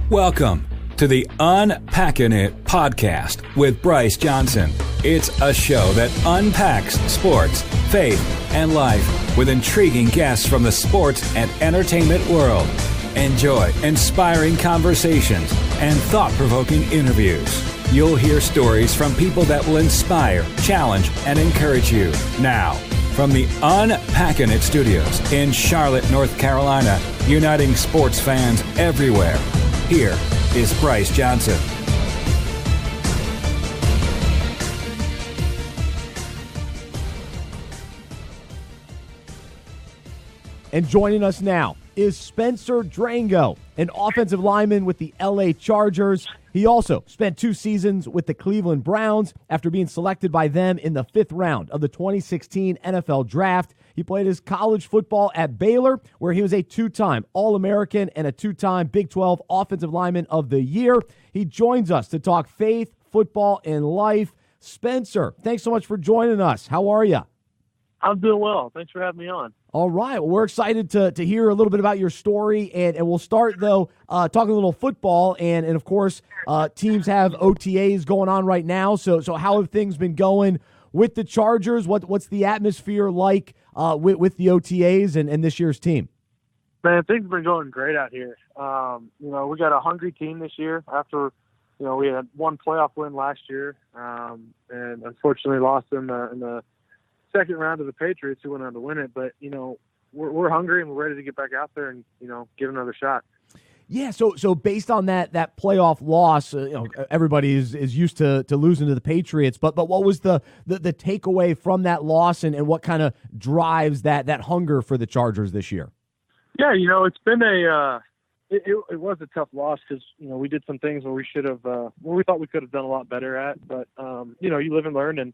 Welcome to the Unpacking It podcast with Bryce Johnson. It's a show that unpacks sports, faith, and life with intriguing guests from the sports and entertainment world. Enjoy inspiring conversations and thought-provoking interviews. You'll hear stories from people that will inspire, challenge, and encourage you. Now, from the Unpacking It studios in Charlotte, North Carolina, uniting sports fans everywhere, here is Bryce Johnson. And joining us now is Spencer Drango, an offensive lineman with the LA Chargers. He also spent 2 seasons with the Cleveland Browns after being selected by them in the 5th round of the 2016 NFL Draft. He played his college football at Baylor, where he was a 2-time All-American and a 2-time Big 12 Offensive Lineman of the Year. He joins us to talk faith, football, and life. Spencer, thanks so much for joining us. How are you? I'm doing well. Thanks for having me on. All right. Well, we're excited to hear a little bit about your story, and we'll start, though, talking a little football, and of course, teams have OTAs going on right now, so how have things been going with the Chargers? What's the atmosphere like with the OTAs and this year's team? Man, things have been going great out here. We got a hungry team this year after, we had one playoff win last year, and unfortunately lost in the second round of the Patriots, who went on to win it. But, we're hungry and we're ready to get back out there and, give another shot. Yeah, so based on that playoff loss, everybody is used to losing to the Patriots. But what was the takeaway from that loss, and what kind of drives that hunger for the Chargers this year? Yeah, it's been it was a tough loss because we did some things where we should have where we thought we could have done a lot better at. But you live and learn, and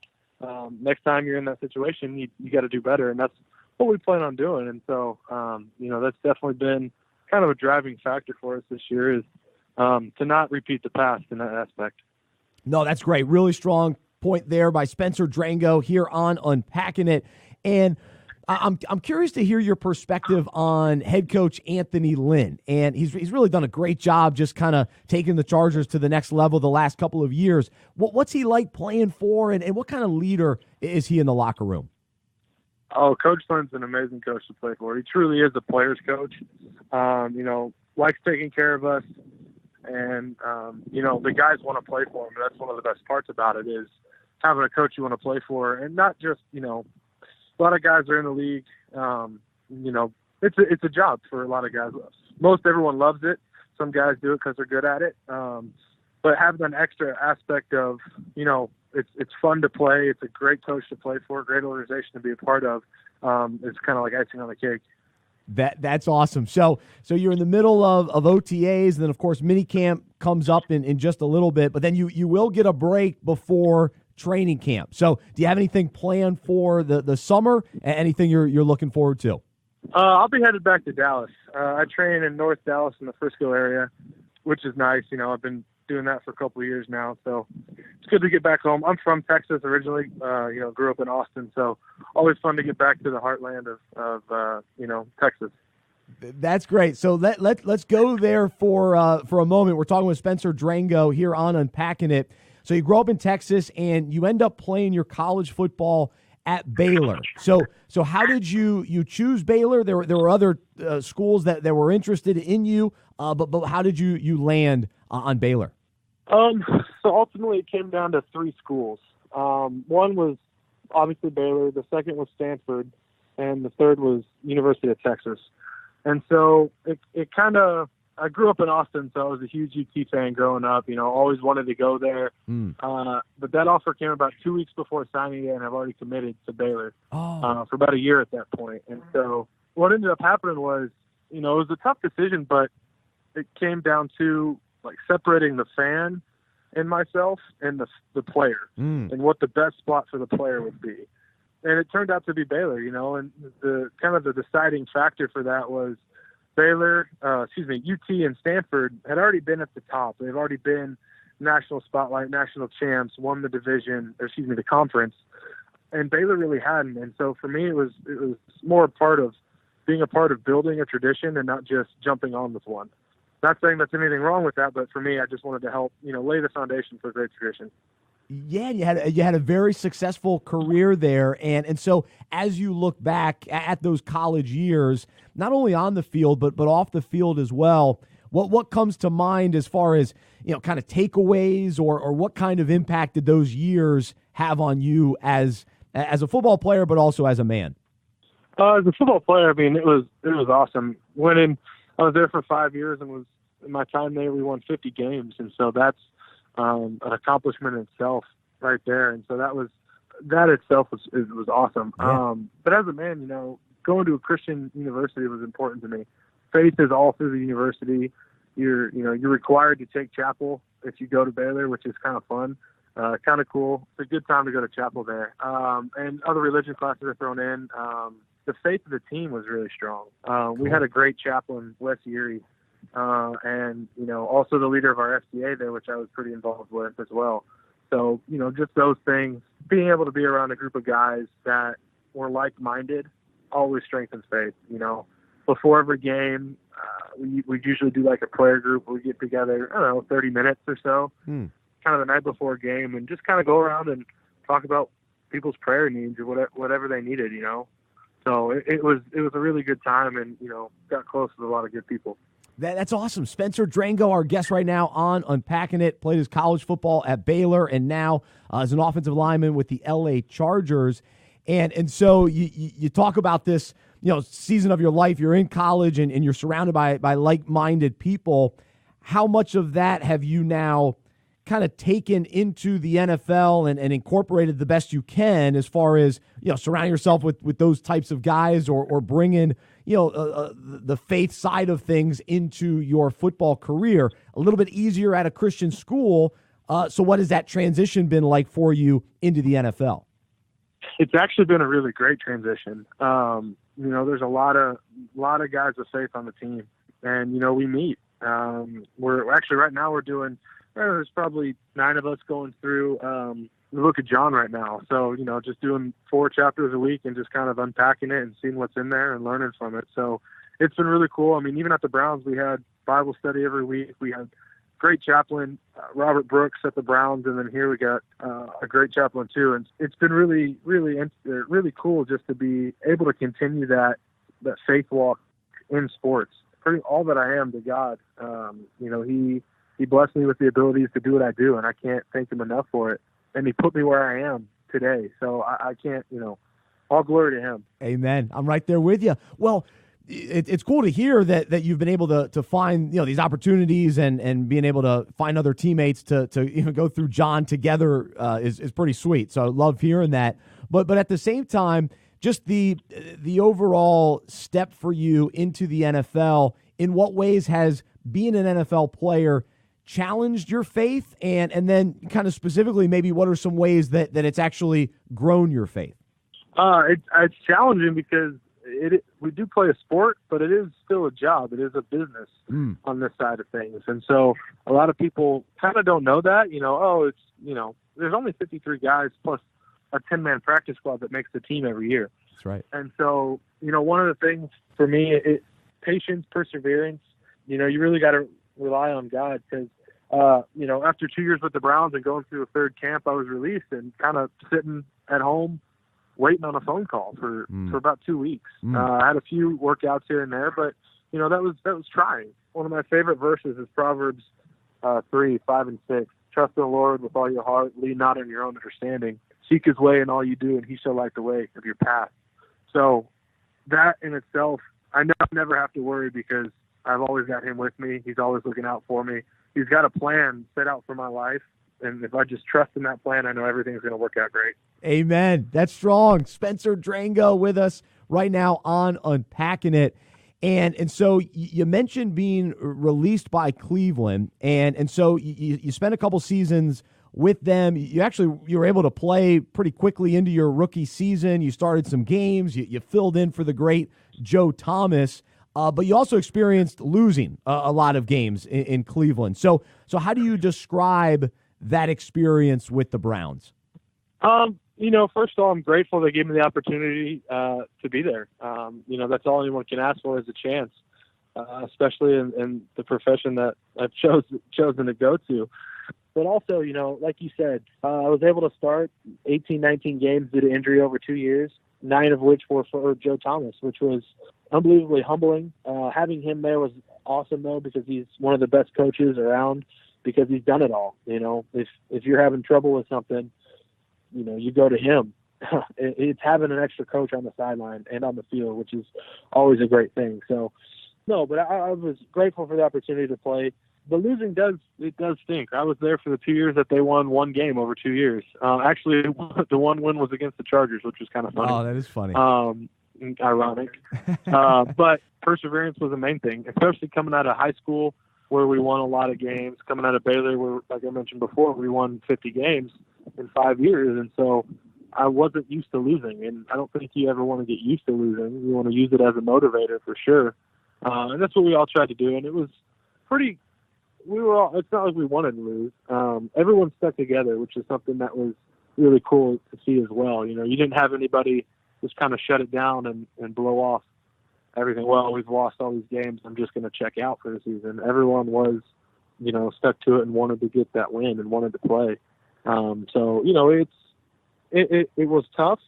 next time you're in that situation, you got to do better, and that's what we plan on doing. And so that's definitely been kind of a driving factor for us this year, is to not repeat the past in that aspect. No, that's great. Really strong point there by Spencer Drango here on Unpacking It. And I'm curious to hear your perspective on head coach Anthony Lynn. And he's really done a great job just kind of taking the Chargers to the next level the last couple of years. What's he like playing for, and what kind of leader is he in the locker room? Oh, Coach Lynn's an amazing coach to play for. He truly is a player's coach. Likes taking care of us. And, the guys want to play for him. And that's one of the best parts about it, is having a coach you want to play for. And not just, a lot of guys are in the league. It's a job for a lot of guys. Most everyone loves it. Some guys do it because they're good at it. But having an extra aspect of, it's fun to play. It's a great coach to play for, great organization to be a part of. It's kind of like icing on the cake. That's awesome. So you're in the middle of OTAs, and then of course minicamp comes up in just a little bit, but then you will get a break before training camp. So do you have anything planned for the summer? Anything you're looking forward to? I'll be headed back to Dallas. I train in North Dallas in the Frisco area, which is nice. I've been doing that for a couple of years now, so it's good to get back home. I'm from Texas originally, grew up in Austin, so always fun to get back to the heartland of Texas. That's great. So let's go there for a moment. We're talking with Spencer Drango here on Unpacking It. So you grew up in Texas, and you end up playing your college football at Baylor. So how did you choose Baylor? There were other schools that were interested in you, but how did you land on Baylor? So ultimately it came down to 3 schools. One was obviously Baylor, the second was Stanford, and the third was University of Texas. And so it kind of, I grew up in Austin, so I was a huge UT fan growing up, always wanted to go there. But that offer came about 2 weeks before signing it, and I've already committed to Baylor for about a year at that point. And so what ended up happening was, it was a tough decision, but it came down to like separating the fan and myself and the player and what the best spot for the player would be. And it turned out to be Baylor, and the kind of the deciding factor for that was Baylor, UT and Stanford had already been at the top. They've already been national spotlight, national champs, won the the conference, and Baylor really hadn't. And so for me, it was more a part of being a part of building a tradition and not just jumping on with one. Not saying that's anything wrong with that, but for me, I just wanted to help, lay the foundation for a great tradition. Yeah, and you had a very successful career there, and so as you look back at those college years, not only on the field but off the field as well, what comes to mind as far as kind of takeaways or what kind of impact did those years have on you as a football player, but also as a man? As a football player, I mean, it was awesome. I was there for 5 years, and in my time there, we won 50 games, and so that's an accomplishment in itself right there. And so that itself was awesome. Yeah. But as a man, going to a Christian university was important to me. Faith is all through the university. You're required to take chapel if you go to Baylor, which is kind of fun, kind of cool. It's a good time to go to chapel there. And other religion classes are thrown in. The faith of the team was really strong. We had a great chaplain, Wes Erie, and also the leader of our FCA there, which I was pretty involved with as well. So just those things, being able to be around a group of guys that were like-minded, always strengthens faith. Before every game, we usually do like a prayer group. We get together, 30 minutes or so, kind of the night before a game, and just kind of go around and talk about people's prayer needs or whatever they needed. So it was a really good time, and got close with a lot of good people. That's awesome. Spencer Drango, our guest right now on Unpacking It, played his college football at Baylor and now as an offensive lineman with the LA Chargers. And so you talk about this, season of your life. You're in college and you're surrounded by like-minded people. How much of that have you now kind of taken into the NFL and incorporated the best you can as far as, surrounding yourself with those types of guys or bringing, the faith side of things into your football career? A little bit easier at a Christian school. So what has that transition been like for you into the NFL? It's actually been a really great transition. There's a lot of guys with faith on the team, and, we meet. We're actually right now there's probably 9 of us going through the book of John right now. So, just doing 4 chapters a week and just kind of unpacking it and seeing what's in there and learning from it. So it's been really cool. I mean, even at the Browns, we had Bible study every week. We had great chaplain, Robert Brooks at the Browns, and then here we got a great chaplain too. And it's been really, really, really cool just to be able to continue that faith walk in sports. Pretty all that I am to God. He blessed me with the abilities to do what I do, and I can't thank him enough for it. And he put me where I am today. So I can't, all glory to him. Amen. I'm right there with you. Well, it's cool to hear that you've been able to find, these opportunities and being able to find other teammates to go through John together is pretty sweet. So I love hearing that. But at the same time, just the overall step for you into the NFL, in what ways has being an NFL player challenged your faith, and then kind of specifically maybe what are some ways that it's actually grown your faith? It's challenging because we do play a sport, but it is still a job. It is a business on this side of things. And so a lot of people kind of don't know that, there's only 53 guys plus a 10-man practice squad that makes the team every year. That's right. And so, one of the things for me, patience, perseverance, you really got to rely on God because, after 2 years with the Browns and going through a third camp, I was released and kind of sitting at home waiting on a phone call for about 2 weeks. I had a few workouts here and there, but, that was trying. One of my favorite verses is Proverbs 3, 5, and 6. Trust in the Lord with all your heart, lean not on your own understanding. Seek his way in all you do, and he shall light the way of your path. So that in itself, I never have to worry because I've always got him with me. He's always looking out for me. He's got a plan set out for my life. And if I just trust in that plan, I know everything's going to work out great. Amen. That's strong. Spencer Drango with us right now on Unpacking It. And so you mentioned being released by Cleveland. And so you spent a couple seasons with them. You were able to play pretty quickly into your rookie season. You started some games. You filled in for the great Joe Thomas. But you also experienced losing a lot of games in Cleveland. So how do you describe that experience with the Browns? First of all, I'm grateful they gave me the opportunity to be there. That's all anyone can ask for is a chance. especially in the profession that I've chosen to go to. But also, like you said, I was able to start 18, 19 games due to injury over 2 years, 9 of which were for Joe Thomas, which was unbelievably humbling. Having him there was awesome, though, because he's one of the best coaches around, because he's done it all. If you're having trouble with something, you go to him. It's having an extra coach on the sideline and on the field, which is always a great thing. So, no, but I was grateful for the opportunity to play. The losing does stink. I was there for the 2 years that they won one game over 2 years. Actually, the one win was against the Chargers, which was kind of funny. Oh, that is funny. Ironic. But perseverance was the main thing, especially coming out of high school where we won a lot of games. Coming out of Baylor, where, like I mentioned before, we won 50 games in 5 years. And so I wasn't used to losing. And I don't think you ever want to get used to losing. You want to use it as a motivator for sure. And that's what we all tried to do. And it was pretty... it's not like we wanted to lose. Everyone stuck together, which is something that was really cool to see as well. You didn't have anybody just kind of shut it down and blow off everything. Well, we've lost all these games, I'm just going to check out for the season. Everyone was, stuck to it and wanted to get that win and wanted to play. So, it was tough.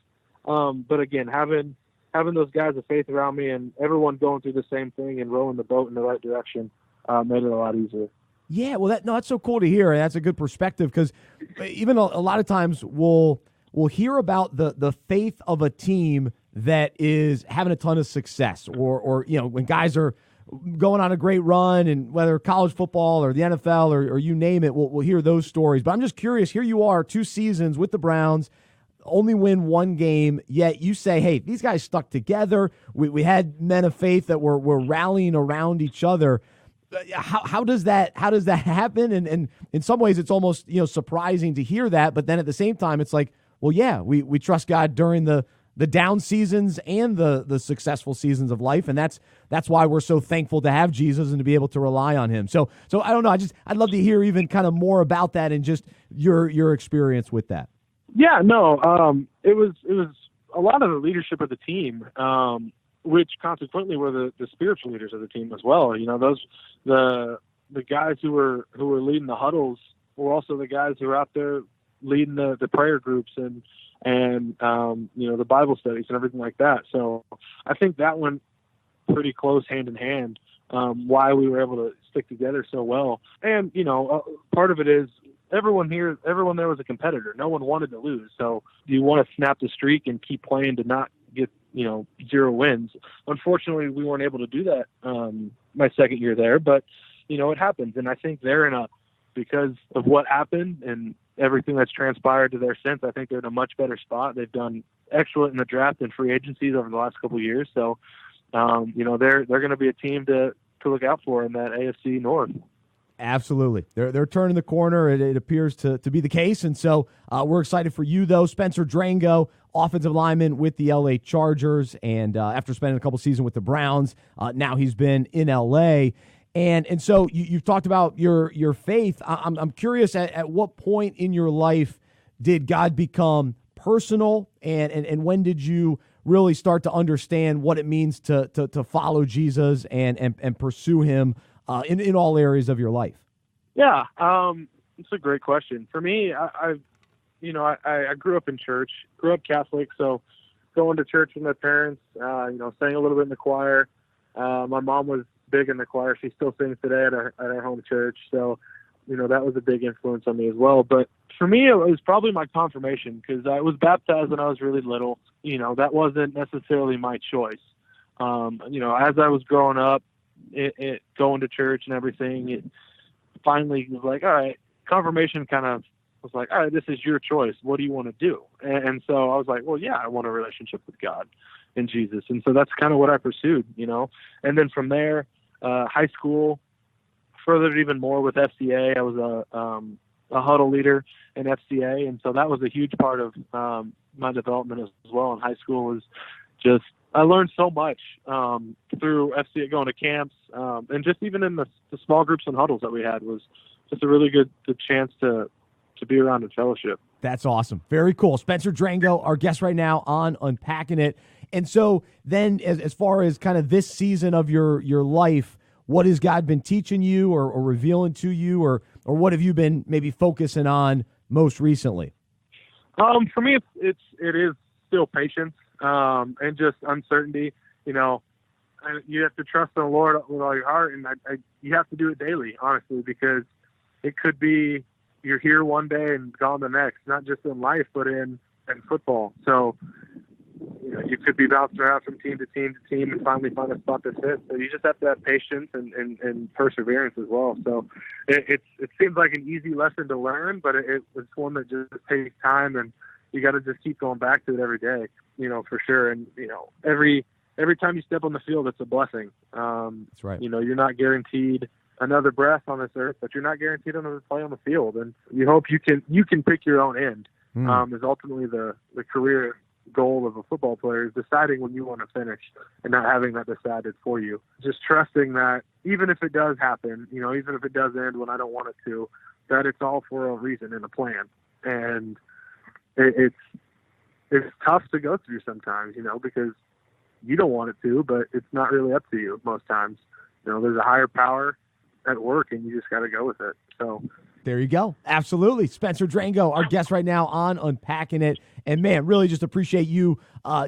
But again, having those guys of faith around me and everyone going through the same thing and rowing the boat in the right direction made it a lot easier. Yeah, well, that's so cool to hear, and that's a good perspective, because even a lot of times we'll hear about the faith of a team that is having a ton of success, or when guys are going on a great run, and whether college football or the NFL or you name it, we'll hear those stories. But I'm just curious, here you are, 2 seasons with the Browns, only win 1 game, yet you say, hey, these guys stuck together. We had men of faith that were rallying around each other. How does that happen? And in some ways it's almost surprising to hear that, but then at the same time it's like, well, yeah, we trust God during the down seasons and the successful seasons of life, and that's why we're so thankful to have Jesus and to be able to rely on him. So I don't know, I'd love to hear even kind of more about that and just your experience with that. Yeah, no, it was a lot of the leadership of the team, which consequently were the spiritual leaders of the team as well. The guys who were leading the huddles were also the guys who were out there leading the prayer groups and the Bible studies and everything like that. So I think that went pretty close hand in hand, why we were able to stick together so well. And, part of it is everyone there was a competitor. No one wanted to lose. So do you want to snap the streak and keep playing to not get 0 wins? Unfortunately, we weren't able to do that my second year there, but it happens. And I think because of what happened and everything that's transpired to their since, I think they're in a much better spot. They've done excellent in the draft and free agencies over the last couple of years. So they're going to be a team to look out for in that AFC North. Absolutely. They're turning the corner. It appears to be the case. And so we're excited for you, though. Spencer Drango, offensive lineman with the LA Chargers. And after spending a couple seasons with the Browns, now he's been in LA. And so you've talked about your faith. I'm curious, at what point in your life did God become personal? And when did you really start to understand what it means to follow Jesus and pursue him in all areas of your life? Yeah, it's a great question. For me, I grew up in church, grew up Catholic, so going to church with my parents, sang a little bit in the choir. My mom was big in the choir. She still sings today at our home church. So, that was a big influence on me as well. But for me, it was probably my confirmation, because I was baptized when I was really little. That wasn't necessarily my choice. As I was growing up, it going to church and everything, it finally was like, all right, confirmation kind of was like, all right, this is your choice. What do you want to do? And so I was like, well, yeah, I want a relationship with God and Jesus. And so that's kind of what I pursued, And then from there, high school, furthered even more with FCA. I was a huddle leader in FCA. And so that was a huge part of my development as well in high school. Was just, I learned so much through FCA, going to camps, and just even in the small groups and huddles that we had, was just a really good chance to be around in fellowship. That's awesome. Very cool. Spencer Drango, our guest right now on Unpacking It. And so then as far as kind of this season of your life, what has God been teaching you or revealing to you, or what have you been maybe focusing on most recently? For me, it is still patience and just uncertainty. You know, you have to trust in the Lord with all your heart, and you have to do it daily, honestly, because it could be you're here one day and gone the next, not just in life, but in football. So, you know, you could be bouncing around from team to team to team and finally find a spot that fits. So you just have to have patience and perseverance as well. So it seems like an easy lesson to learn, but it's one that just takes time, and you got to just keep going back to it every day, you know, for sure. And, you know, every time you step on the field, it's a blessing. That's right. You know, you're not guaranteed another breath on this earth, but you're not guaranteed another play on the field. And you hope you can pick your own end. Is ultimately the career goal of a football player, is deciding when you want to finish and not having that decided for you. Just trusting that even if it does happen, you know, even if it does end when I don't want it to, that it's all for a reason and a plan. And it's tough to go through sometimes, you know, because you don't want it to, but it's not really up to you most times. You know, there's a higher power at work, and you just got to go with it. So there you go. Absolutely. Spencer Drango, our guest right now on Unpacking It. And, man, really just appreciate you,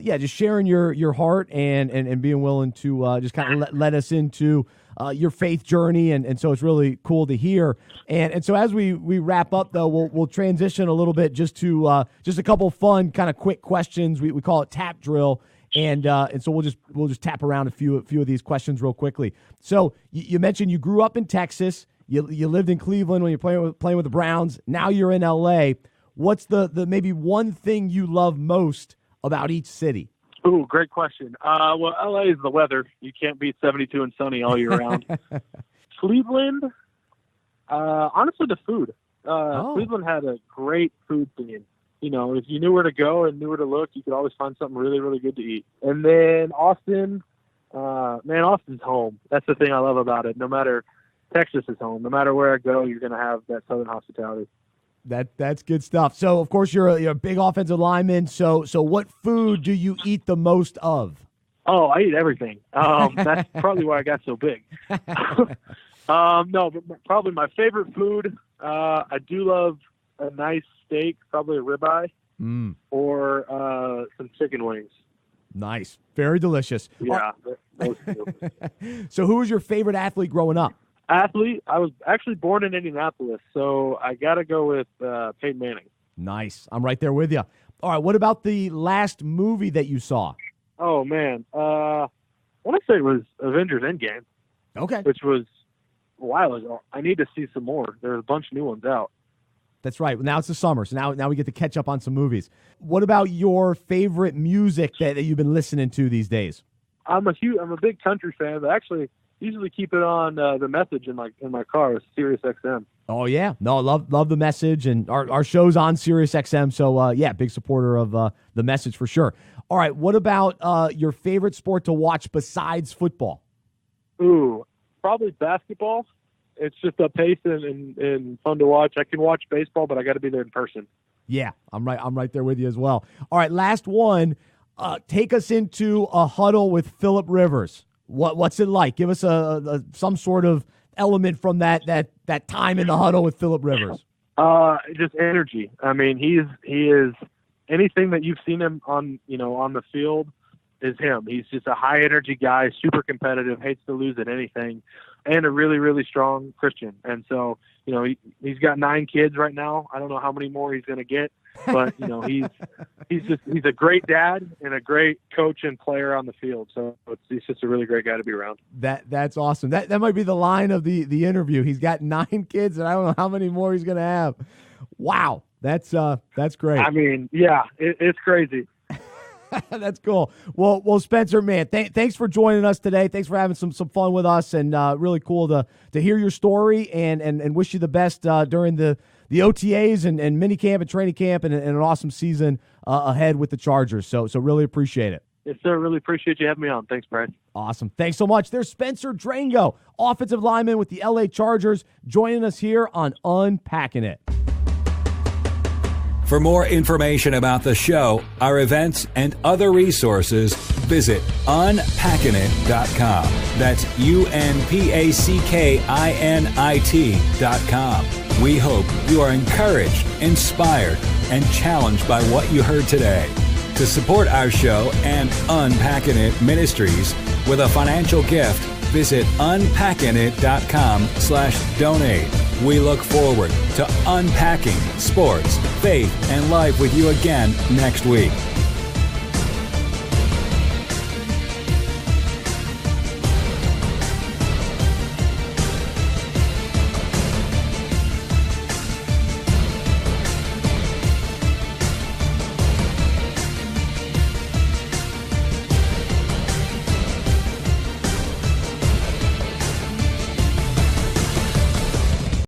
just sharing your heart and being willing to just kind of let us into your faith journey. And so it's really cool to hear. And so as we wrap up, though, we'll transition a little bit just to just a couple fun kind of quick questions. We call it tap drill. And so we'll just tap around a few of these questions real quickly. So you mentioned you grew up in Texas. You lived in Cleveland when you're playing with the Browns. Now you're in L.A. What's the maybe one thing you love most about each city? Ooh, great question. Well, L.A. is the weather. You can't beat 72 and sunny all year round. Cleveland, honestly, the food. Cleveland had a great food scene. You know, if you knew where to go and knew where to look, you could always find something really, really good to eat. And then Austin, Austin's home. That's the thing I love about it. No matter, Texas is home. No matter where I go, you're going to have that Southern hospitality. That's good stuff. So, of course, you're a big offensive lineman. So what food do you eat the most of? Oh, I eat everything. That's probably why I got so big. No, but probably my favorite food, I do love a nice steak, probably a ribeye, or some chicken wings. Nice. Very delicious. Yeah, those two. So who was your favorite athlete growing up? Athlete? I was actually born in Indianapolis, so I got to go with Peyton Manning. Nice. I'm right there with you. All right, what about the last movie that you saw? Oh, man. I want to say it was Avengers Endgame. Okay. Which was a while ago. I need to see some more. There's a bunch of new ones out. That's right. Now it's the summer, so now we get to catch up on some movies. What about your favorite music that you've been listening to these days? I'm a big country fan, but actually usually keep it on the Message in my car with Sirius XM. Oh yeah, no, love the Message, and our show's on Sirius XM. So big supporter of the Message for sure. All right, what about your favorite sport to watch besides football? Ooh, probably basketball. It's just a pace and fun to watch. I can watch baseball, but I got to be there in person. Yeah, I'm right there with you as well. All right, last one. Take us into a huddle with Phillip Rivers. What's it like? Give us some sort of element from that time in the huddle with Phillip Rivers. Just energy. I mean, he is anything that you've seen him on the field is him. He's just a high energy guy, super competitive, hates to lose at anything, and a really, really strong Christian. And so, he's got 9 kids right now. I don't know how many more he's going to get, but he's a great dad and a great coach and player on the field. So he's just a really great guy to be around. That's awesome. That might be the line of the interview. He's got 9 kids, and I don't know how many more he's going to have. Wow. That's great. I mean, yeah, it's crazy. That's cool. Well, Spencer, man, thanks for joining us today. Thanks for having some fun with us, and really cool to hear your story, and wish you the best during the OTAs and minicamp and training camp, and an awesome season ahead with the Chargers. So really appreciate it. Yes, sir. Really appreciate you having me on. Thanks, Brian. Awesome. Thanks so much. There's Spencer Drango, offensive lineman with the LA Chargers, joining us here on Unpacking It. For more information about the show, our events, and other resources, visit unpackinit.com. That's unpackinit.com. We hope you are encouraged, inspired, and challenged by what you heard today. To support our show and Unpacking It Ministries with a financial gift, visit unpackinit.com/donate. We look forward to unpacking sports, faith, and life with you again next week.